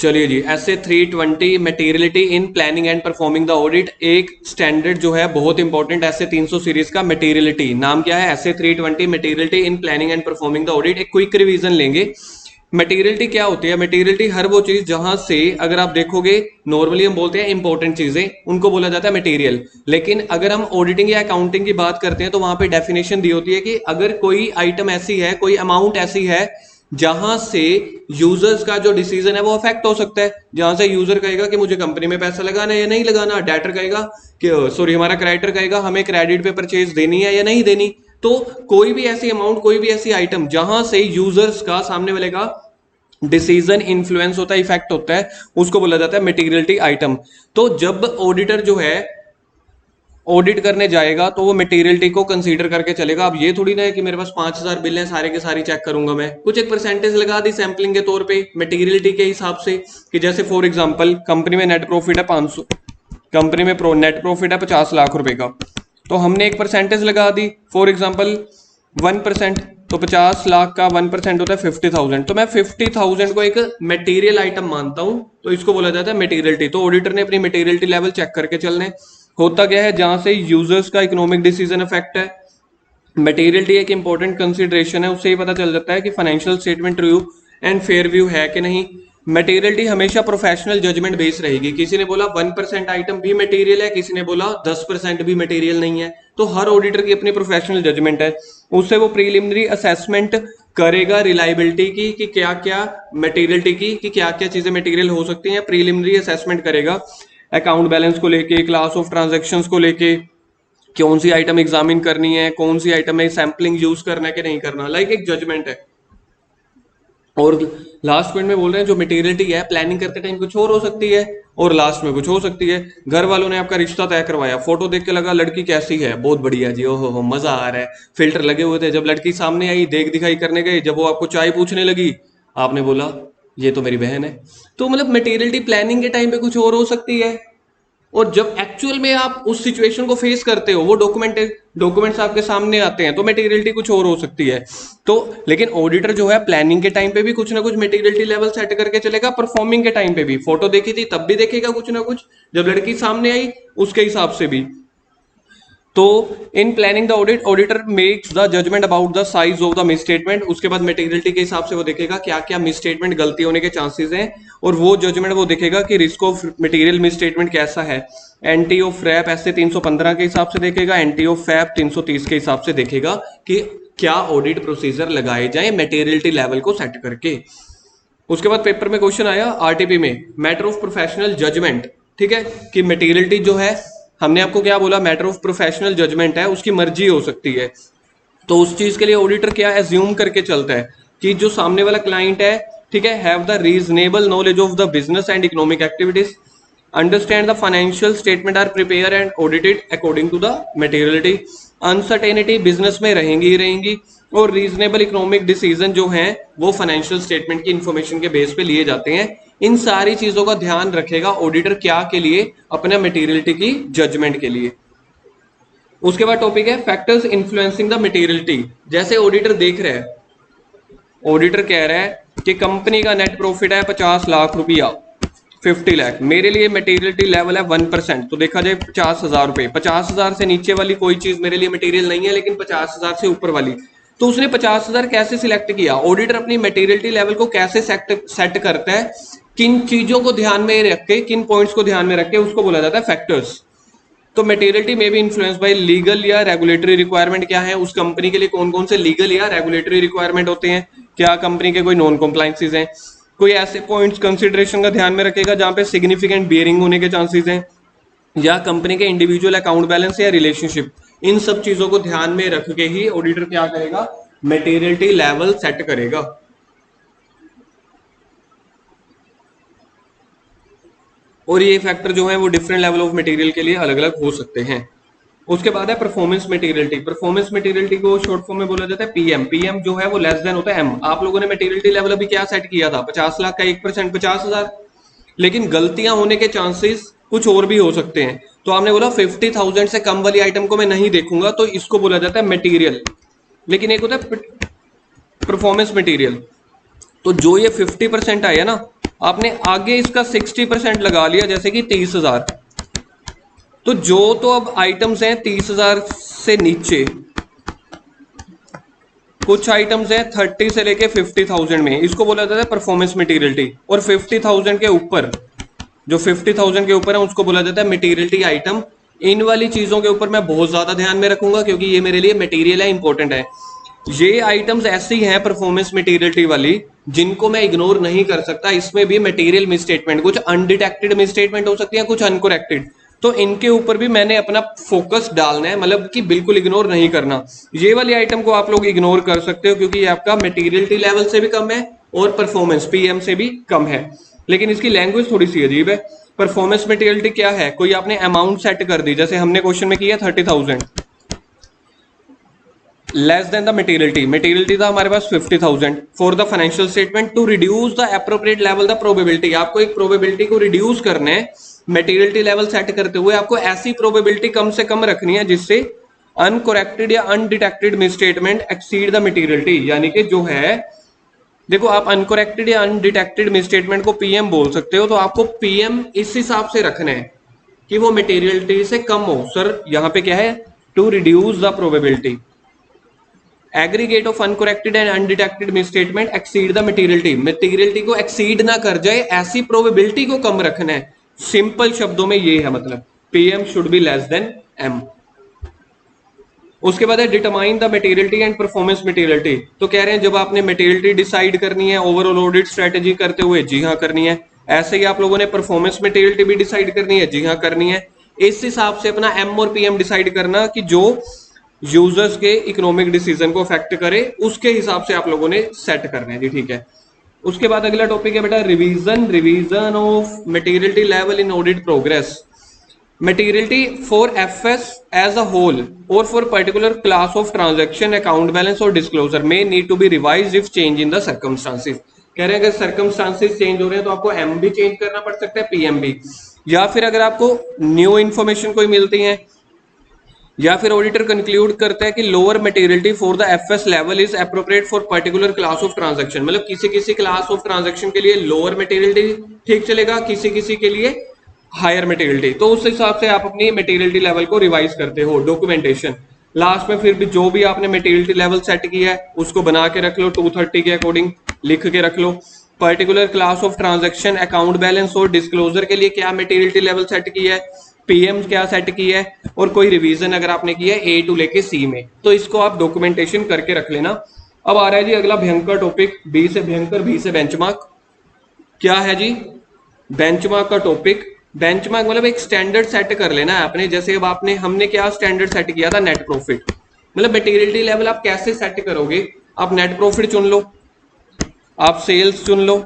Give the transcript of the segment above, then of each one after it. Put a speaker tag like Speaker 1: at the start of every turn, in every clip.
Speaker 1: चलिए जी, ऐसे 320 materiality in planning and performing the audit, एक स्टैंडर्ड जो है बहुत इंपॉर्टेंट ऐसे 300 सीरीज का मटेरियलिटी, नाम क्या है, ऐसे 320 materiality in planning and performing the audit. एक क्विक रिवीजन लेंगे। मटेरियलिटी क्या होती है? मटेरियलिटी हर वो चीज जहां से, अगर आप देखोगे नॉर्मली हम बोलते हैं इंपॉर्टेंट चीजें, उनको बोला जाता है मटेरियल। लेकिन अगर हम ऑडिटिंग या अकाउंटिंग की बात करते हैं तो वहां पे डेफिनेशन दी होती है कि अगर कोई आइटम ऐसी है, कोई अमाउंट ऐसी है जहां से यूजर्स का जो डिसीजन है वो अफेक्ट हो सकता है। जहां से यूजर कहेगा कि मुझे कंपनी में पैसा लगाना है या नहीं लगाना, डेटर कहेगा कि सॉरी हमारा क्रेडिटर कहेगा हमें क्रेडिट पे परचेज देनी है या नहीं देनी। तो कोई भी ऐसी अमाउंट, कोई भी ऐसी आइटम जहां से यूजर्स का, सामने वाले का डिसीजन इन्फ्लुएंस होता है, इफेक्ट होता है, उसको बोला जाता है मटेरियलिटी आइटम। तो जब ऑडिटर जो है ऑडिट करने जाएगा तो वो मटेरियलिटी को कंसीडर करके चलेगा। अब ये थोड़ी ना है कि मेरे पास 5000 बिल है, सारे के सारी चेक करूंगा मैं, कुछ एक परसेंटेज लगा दी सैंपलिंग के तौर पे मटेरियलिटी के हिसाब से। कि जैसे फॉर एग्जांपल कंपनी में नेट प्रॉफिट है 500, कंपनी में नेट प्रॉफिट है 50 लाख रुपए का, तो हमने एक परसेंटेज लगा दी, फॉर एग्जांपल 1%, तो 50 लाख का 1% होता है 50,000। तो मैं 50,000 को एक मटेरियल आइटम मानता हूं, तो इसको बोला जाता है मटेरियलिटी। तो ऑडिटर ने अपनी मटेरियलिटी लेवल चेक करके चलने। होता क्या है, जहां से यूजर्स का इकोनॉमिक डिसीजन इफेक्ट है, मटेरियलिटी एक इंपॉर्टेंट कंसिडरेशन है, उससे ही पता चल जाता है कि financial statement true and fair view है कि नहीं। मटेरियलिटी हमेशा प्रोफेशनल जजमेंट बेस रहेगी। किसी ने बोला 1% आइटम भी मटेरियल है, किसी ने बोला 10% भी मटेरियल नहीं है, तो हर ऑडिटर की अपनी प्रोफेशनल जजमेंट है। उससे वो प्रीलिमिनरी असेसमेंट करेगा रिलायबिलिटी की कि क्या क्या मटेरियलिटी की, कि क्या क्या चीजें मटेरियल हो सकती हैं, प्रीलिमिनरी असेसमेंट करेगा अकाउंट बैलेंस को लेके, क्लास ऑफ ट्रांजैक्शंस को लेके, कौन सी आइटम एग्जामिन करनी है, कौन सी आइटम में सैंपलिंग यूज करना है कि नहीं करना, लाइक एक जजमेंट है। और लास्ट पॉइंट में बोल रहे हैं जो मटेरियलिटी है, प्लानिंग करते टाइम कुछ और हो सकती है और लास्ट में कुछ हो सकती है। घर वालों ने आपका रिश्ता तय करवाया, फोटो देख के लगा लड़की कैसी है, बहुत बढ़िया जी, ओहो मजा आ रहा है, फिल्टर लगे हुए थे। जब लड़की सामने आई, देख दिखाई करने गए, जब वो आपको चाय पूछने लगी, आपने बोला ये तो मेरी बहन है। तो मतलब मटेरियलिटी प्लानिंग के टाइम पे कुछ और हो सकती है, और जब एक्चुअल में आप उस सिचुएशन को फेस करते हो, वो डॉक्यूमेंट्स आपके सामने आते हैं, तो मटेरियलिटी कुछ और हो सकती है। तो लेकिन ऑडिटर जो है प्लानिंग के टाइम पे भी कुछ ना कुछ मटेरियलिटी लेवल सेट करके चलेगा, परफॉर्मिंग के टाइम पे भी, फोटो देखी थी तब भी देखेगा कुछ ना कुछ, जब लड़की सामने आई उसके हिसाब से भी। तो in planning the audit, auditor makes the judgement about the size of the misstatement. उसके बाद मटेरियलिटी के हिसाब से वो देखेगा क्या क्या मिस स्टेटमेंट, गलती होने के चांसेस हैं, और वो जजमेंट वो देखेगा कि risk of material miss statement कैसा है। एंटी ऑफ रैप ऐसे 315 के हिसाब से देखेगा, एंटी ऑफ फैप 330 के हिसाब से देखेगा कि क्या ऑडिट प्रोसीजर लगाए जाए मटेरियलिटी लेवल को सेट करके। उसके बाद पेपर में क्वेश्चन आया आरटीपी में, मैटर ऑफ प्रोफेशनल जजमेंट, ठीक है, कि मटेरियलिटी जो है, हमने आपको क्या बोला, मैटर ऑफ प्रोफेशनल जजमेंट है, उसकी मर्जी हो सकती है। तो उस चीज के लिए ऑडिटर क्या एज्यूम करके चलता है कि जो सामने वाला क्लाइंट है, ठीक है, have the reasonable knowledge of the business and economic activities, understand the financial statement are prepare and audited according to the materiality. Uncertainty business में रहेंगी ही रहेंगी, और रीजनेबल इकोनॉमिक डिसीजन जो हैं वो फाइनेंशियल स्टेटमेंट की इंफॉर्मेशन के बेस पे लिए जाते हैं। इन सारी चीजों का ध्यान रखेगा ऑडिटर, क्या के लिए, अपने मटेरियलिटी की जजमेंट के लिए। उसके बाद टॉपिक है फैक्टर्स इन्फ्लुएंसिंग द मटेरियलिटी। जैसे ऑडिटर देख रहा है, ऑडिटर कह रहा है कि कंपनी का नेट प्रॉफिट है 50 लाख रुपया, 50 लाख, मेरे लिए मटेरियलिटी लेवल है 1%, तो देखा जाए 50,000 रुपए, 50,000 से नीचे वाली कोई चीज मेरे लिए मटेरियल नहीं है, लेकिन 50,000 से ऊपर वाली। तो उसने 50,000 कैसे सिलेक्ट किया? ऑडिटर अपनी मटेरियलिटी लेवल को कैसे सेट करता है, किन चीजों को ध्यान में रख के, किन पॉइंट्स को ध्यान में रख के, उसको बोला जाता है फैक्टर्स। तो मटेरियलिटी में भी इन्फ्लुएंस बाय लीगल या रेगुलेटरी रिक्वायरमेंट क्या है, उस कंपनी के लिए कौन कौन से लीगल या रेगुलेटरी रिक्वायरमेंट होते हैं, क्या कंपनी के कोई नॉन कॉम्प्लायंसेस हैं, कोई ऐसे पॉइंट्स कंसिडरेशन का ध्यान में रखेगा जहां पे सिग्निफिकेंट बियरिंग होने के चांसेस हैं, या कंपनी के इंडिविजुअल अकाउंट बैलेंस या रिलेशनशिप। इन सब चीजों को ध्यान में रख के ही ऑडिटर क्या करेगा, मटेरियलिटी लेवल सेट करेगा। और ये फैक्टर जो है वो डिफरेंट लेवल ऑफ मटेरियल के लिए अलग अलग हो सकते हैं। उसके बाद है परफॉर्मेंस मटेरियलिटी। परफॉर्मेंस मटेरियलिटी को शॉर्ट फॉर्म में बोला जाता है पीएम। पीएम जो है वो लेस देन होता है एम। आप लोगों ने मटेरियलिटी लेवल अभी क्या सेट किया था, 50 लाख का 1% 50,000, लेकिन गलतियां होने के चांसेस कुछ और भी हो सकते हैं। तो आपने बोला 50,000 से कम वाली आइटम को मैं नहीं देखूंगा, तो इसको बोला जाता है मटेरियल। लेकिन एक होता है परफॉर्मेंस मटेरियल। तो जो ये 50% आया ना, आपने आगे इसका 60% लगा लिया, जैसे कि 30,000। तो जो तो अब आइटम्स हैं 30,000 से नीचे, कुछ आइटम्स हैं 30 से लेके 50,000 में, इसको बोला जाता है परफॉर्मेंस मटेरियलिटी। और 50,000 के ऊपर, जो 50,000 के ऊपर है उसको बोला जाता है मटेरियलिटी आइटम। इन वाली चीजों के ऊपर मैं बहुत ज्यादा ध्यान में रखूंगा क्योंकि ये मेरे लिए मटेरियल है, इंपॉर्टेंट है। ये आइटम्स ऐसी हैं परफॉर्मेंस मटेरियलिटी वाली जिनको मैं इग्नोर नहीं कर सकता। इसमें भी मटेरियल मिसस्टेटमेंट, कुछ अनडिटेक्टेड मिसस्टेटमेंट हो सकती है, कुछ अनकोरेक्टेड, तो इनके ऊपर भी मैंने अपना फोकस डालना है, मतलब कि बिल्कुल इग्नोर नहीं करना। ये वाली आइटम को आप लोग इग्नोर कर सकते हो क्योंकि ये आपका मटेरियलिटी लेवल से भी कम है और परफॉर्मेंस पीएम से भी कम है, लेकिन इसकी लैंग्वेज थोड़ी सी अजीब है। परफॉर्मेंस मटेरियलिटी क्या है? कोई आपने अमाउंट सेट कर दी, जैसे हमने क्वेश्चन में किया 30,000, लेस देन द मटेरियलिटी था हमारे पास 50,000 for the financial statement to reduce the appropriate level the probability. आपको एक प्रोबेबिलिटी को रिड्यूस करना है, मटेरियलिटी लेवल सेट करते हुए आपको ऐसी प्रोबेबिलिटी कम से कम रखनी है जिससे अनकोरेक्टेड या undetected misstatement exceed the materiality. यानी कि जो है, देखो आप अनकोरेक्टेड या अनडिटेक्टेड मिसस्टेटमेंट को पीएम बोल सकते हो, तो आपको पीएम इस हिसाब से रखना है कि वो मटेरियलिटी से कम हो। सर यहाँ पे क्या है? To reduce the probability, aggregate of uncorrected and undetected misstatement exceed the materiality. Materiality को एक्सीड ना कर जाए, ऐसी प्रोबेबिलिटी को कम रखना है। सिंपल शब्दों में ये है मतलब, PM should be less than M. उसके बाद है determine the materiality and performance materiality. तो कह रहे हैं जब आपने मटेरियलिटी डिसाइड करनी है ओवरऑल ऑडिट स्ट्रेटेजी करते हुए, जी हाँ करनी है। ऐसे ही आप लोगों ने परफॉर्मेंस मटेरियलिटी भी डिसाइड करनी है, जी हाँ करनी है। इस हिसाब से अपना एम और पीएम डिसाइड करना कि जो यूजर्स के इकोनॉमिक डिसीजन को अफेक्ट करे, उसके हिसाब से आप लोगों ने सेट करना है जी, ठीक है। उसके बाद अगला टॉपिक है बेटा revision of materiality level in audit progress. Materiality for FS as a whole और for particular class of transaction, account balance और डिस्क्लोजर में need to be revised if change in the circumstances. कह रहे हैं अगर circumstances change हो रहे हैं तो आपको एम भी चेंज करना पड़ सकता है, पीएम भी। या फिर अगर आपको न्यू इन्फॉर्मेशन कोई मिलती है, या फिर ऑडिटर कंक्लूड करता है कि lower materiality for the FS level is appropriate for particular class of transaction, मतलब किसी किसी क्लास ऑफ ट्रांजैक्शन के लिए लोअर मटेरियलिटी ठीक चलेगा, किसी किसी के लिए हायर मटेरियलिटी। तो उस हिसाब से आप अपनी मटेरियलिटी लेवल को रिवाइज करते हो। डॉक्यूमेंटेशन लास्ट में फिर भी जो भी आपने मटेरियलिटी लेवल सेट किया है उसको बना के रख लो, 230 के अकॉर्डिंग लिख के रख लो। Particular class of transaction, account balance और डिस्क्लोजर के लिए क्या मटेरियलिटी लेवल सेट किया है, पीएम क्या सेट किया है, और कोई रिवीजन अगर आपने किया है ए टू लेके सी में, तो इसको आप डॉक्यूमेंटेशन करके रख लेना। अब आ रहा है जी अगला भयंकर टॉपिक, बी से भयंकर, बी से बेंचमार्क। क्या है जी? बेंचमार्क का टॉपिक। बेंचमार्क मतलब एक स्टैंडर्ड सेट कर लेना है आपने। जैसे अब हमने क्या स्टैंडर्ड सेट किया था? Net profit. मतलब मटेरियलिटी लेवल आप कैसे सेट करोगे? आप नेट प्रॉफिट चुन लो, आप सेल्स चुन लो,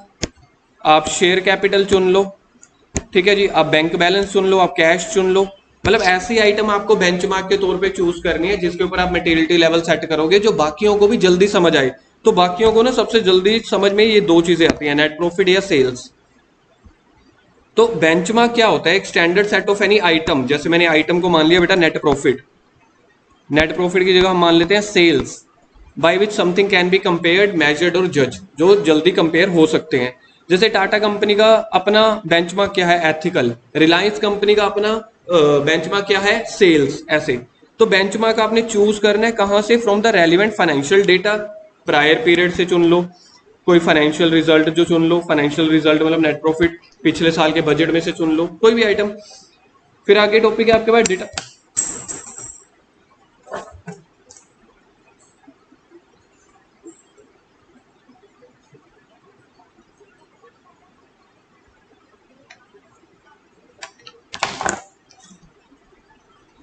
Speaker 1: आप शेयर कैपिटल चुन लो, ठीक है जी, आप बैंक बैलेंस चुन लो, आप कैश चुन लो। मतलब ऐसी आइटम आपको बेंचमार्क के तौर पे चूज करनी है जिसके ऊपर आप मटेरियलिटी लेवल सेट करोगे, जो बाकियों को भी जल्दी समझ आए। तो बाकियों को ना सबसे जल्दी समझ में ये दो चीजें आती हैं, नेट प्रॉफिट या सेल्स। तो बेंचमार्क क्या होता है? एक standard set of any item. जैसे मैंने आइटम को मान लिया बेटा नेट प्रॉफिट, नेट प्रॉफिट की जगह हम मान लेते हैं sales, by which something can be compared, measured और जज, जो जल्दी कंपेयर हो सकते हैं। जैसे टाटा कंपनी का अपना बेंचमार्क क्या है? एथिकल। रिलायंस कंपनी का अपना बेंचमार्क क्या है? सेल्स। ऐसे तो बेंचमार्क आपने चूज करना है कहां से? From the relevant financial data, prior period से चुन लो, कोई फाइनेंशियल रिजल्ट जो चुन लो, फाइनेंशियल रिजल्ट मतलब नेट प्रॉफिट पिछले साल के बजट में से चुन लो, कोई भी आइटम। फिर आगे टॉपिक है आपके पास डेटा।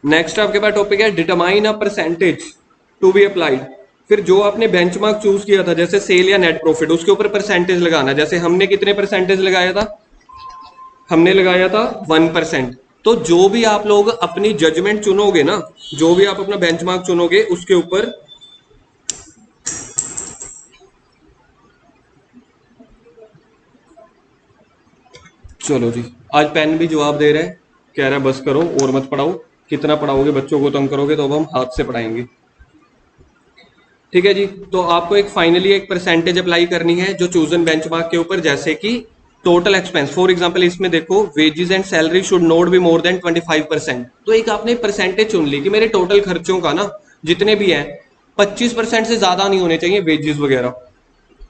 Speaker 1: नेक्स्ट आपके पास टॉपिक है determine a percentage to be applied. फिर जो आपने बेंचमार्क चूज किया था जैसे सेल या नेट प्रॉफिट, उसके ऊपर परसेंटेज लगाना। जैसे हमने कितने परसेंटेज लगाया था? हमने लगाया था 1%। तो जो भी आप लोग अपनी जजमेंट चुनोगे ना, जो भी आप अपना बेंचमार्क चुनोगे उसके ऊपर चलो जी, आज पेन भी जवाब दे रहा है, कह रहा है बस करो और मत पढ़ाओ, कितना पढ़ाओगे, बच्चों को तंग करोगे तो अब हम हाथ से पढ़ाएंगे। ठीक है जी, तो आपको एक फाइनली एक परसेंटेज अप्लाई करनी है जो चूजन बेंचमार्क के ऊपर, जैसे कि टोटल एक्सपेंस, फॉर एग्जांपल इसमें देखो wages and salary should not be more than 25%। तो एक आपने परसेंटेज चुन ली कि मेरे टोटल खर्चों का ना जितने भी हैं 25% से ज्यादा नहीं होने चाहिए वेजेस वगैरह।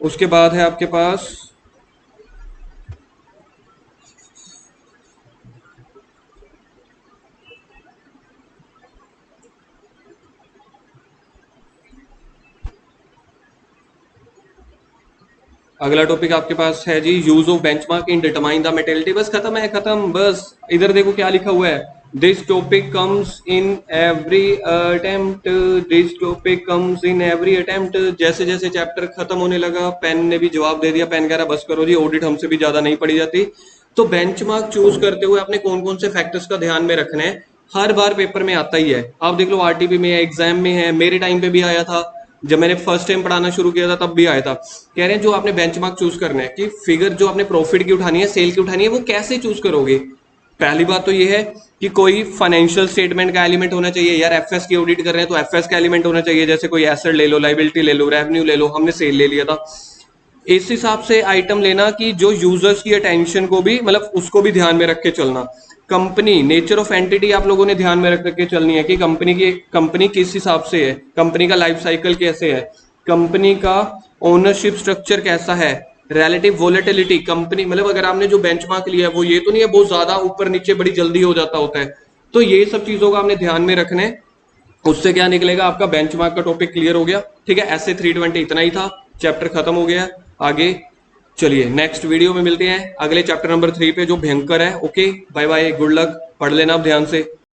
Speaker 1: उसके बाद है आपके पास अगला टॉपिक आपके पास है जी use of benchmark in determine the materiality. बस खत्म है, खत्म बस। इधर देखो क्या लिखा हुआ है, this topic comes in every attempt, this topic comes in every attempt. जैसे जैसे चैप्टर खत्म होने लगा पेन ने भी जवाब दे दिया, पेन कह रहा बस करो जी, ऑडिट हमसे भी ज्यादा नहीं पड़ी जाती। तो बेंचमार्क चूज करते हुए आपने कौन कौन से फैक्टर्स का ध्यान में रखना है, हर बार पेपर में आता ही है। आप देख लो आरटीपी में है, एग्जाम में है, मेरे टाइम पे भी आया था, जब मैंने फर्स्ट टाइम पढ़ाना शुरू किया था तब भी आया था। कह रहे हैं जो आपने बेंचमार्क चूज करना है कि फिगर जो आपने प्रॉफिट की उठानी है, सेल की उठानी है, वो कैसे चूज करोगे। पहली बात तो ये है कि कोई फाइनेंशियल स्टेटमेंट का एलिमेंट होना चाहिए। यार एफएस की ऑडिट कर रहे हैं तो एफएस का एलिमेंट होना चाहिए, जैसे कोई एसेट ले लो, लाइबिलिटी ले लो, रेवेन्यू ले लो, हमने सेल ले लिया था। इस हिसाब से आइटम लेना कि जो यूजर्स की अटेंशन को भी मतलब उसको भी ध्यान में रख के चलना। कंपनी नेचर ऑफ एंटिटी आप लोगों ने ध्यान में रख के चलनी है कि कंपनी किस हिसाब से है, कंपनी का लाइफ साइकिल कैसे है, कंपनी का ओनरशिप स्ट्रक्चर कैसा है, रिलेटिव वोलेटिलिटी कंपनी, मतलब अगर आपने जो बेंचमार्क लिया है वो ये तो नहीं है बहुत ज्यादा ऊपर नीचे बड़ी जल्दी हो जाता होता है। तो ये सब चीजों का आपने ध्यान में रखना है। उससे क्या निकलेगा, आपका बेंचमार्क का टॉपिक क्लियर हो गया। ठीक है, ऐसे 320 इतना ही था, चैप्टर खत्म हो गया। आगे चलिए नेक्स्ट वीडियो में मिलते हैं अगले चैप्टर नंबर 3 पे जो भयंकर है। Okay bye bye, good luck, पढ़ लेना आप ध्यान से।